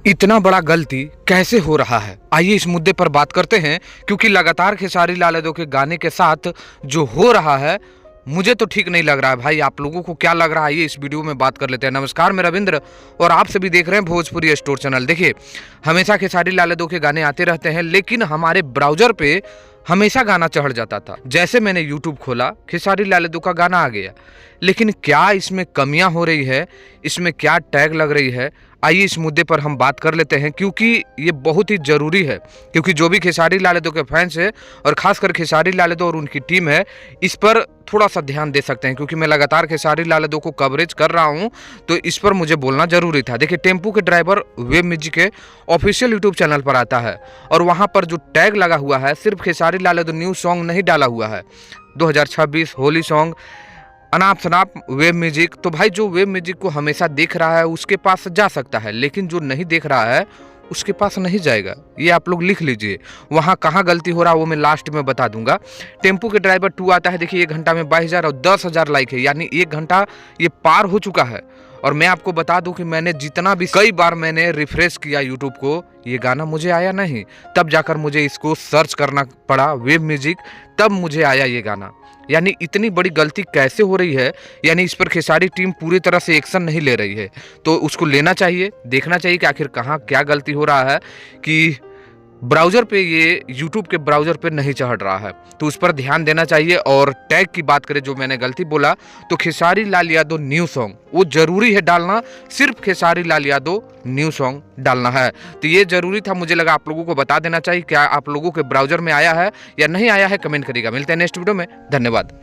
इतना बड़ा गलती कैसे हो रहा है, आइए इस मुद्दे पर बात करते हैं। क्योंकि लगातार खेसारी लाल यादव के गाने के साथ जो हो रहा है मुझे तो ठीक नहीं लग रहा है। भाई आप लोगों को क्या लग रहा है, आइए इस वीडियो में बात कर लेते हैं। नमस्कार, मैं रविंद्र और आप सभी देख रहे हैं भोजपुरी स्टोर चैनल। देखिए, हमेशा खेसारी लाल यादव के गाने आते रहते हैं, लेकिन हमारे ब्राउजर पे हमेशा गाना चढ़ जाता था। जैसे मैंने यूट्यूब खोला, खेसारी लाल यादव का गाना आ गया। लेकिन क्या इसमें कमियां हो रही है, इसमें क्या टैग लग रही है, आइए इस मुद्दे पर हम बात कर लेते हैं। क्योंकि ये बहुत ही ज़रूरी है, क्योंकि जो भी खेसारी लाल यादव के फैंस है और खासकर खेसारी लाल यादव और उनकी टीम है, इस पर थोड़ा सा ध्यान दे सकते हैं। क्योंकि मैं लगातार खेसारी लाल यादव को कवरेज कर रहा हूं, तो इस पर मुझे बोलना ज़रूरी था। देखिए, टेम्पू के ड्राइवर वेब म्यूजिक के ऑफिशियल यूट्यूब चैनल पर आता है और वहाँ पर जो टैग लगा हुआ है, सिर्फ खेसारी लाल यादव न्यू सॉन्ग नहीं डाला हुआ है, 2026 होली सॉन्ग, अनाप शनाप वेब म्यूजिक। तो भाई जो वेब म्यूजिक को हमेशा देख रहा है उसके पास जा सकता है, लेकिन जो नहीं देख रहा है उसके पास नहीं जाएगा। ये आप लोग लिख लीजिए। वहाँ कहाँ गलती हो रहा है वो मैं लास्ट में बता दूंगा। टेम्पू के ड्राइवर 2 आता है, देखिए 1 घंटा में 22,000 और 10,000 लाइक है, यानी 1 घंटा ये पार हो चुका है। और मैं आपको बता दूं कि मैंने जितना भी कई बार मैंने रिफ्रेश किया यूट्यूब को, ये गाना मुझे आया नहीं। तब जाकर मुझे इसको सर्च करना पड़ा वेब म्यूजिक, तब मुझे आया ये गाना। यानी इतनी बड़ी गलती कैसे हो रही है, यानी इस पर खेसारी टीम पूरी तरह से एक्शन नहीं ले रही है। तो उसको लेना चाहिए, देखना चाहिए कि आखिर कहाँ क्या गलती हो रहा है कि ब्राउज़र पे ये यूट्यूब के ब्राउज़र पे नहीं चढ़ रहा है। तो उस पर ध्यान देना चाहिए। और टैग की बात करें, जो मैंने गलती बोला, तो खेसारी लाल यादव न्यू सॉन्ग वो ज़रूरी है डालना, सिर्फ खेसारी लाल यादव न्यू सॉन्ग डालना है। तो ये ज़रूरी था, मुझे लगा आप लोगों को बता देना चाहिए। क्या आप लोगों के ब्राउज़र में आया है या नहीं आया है, कमेंट करिएगा। मिलते हैं नेक्स्ट वीडियो में, धन्यवाद।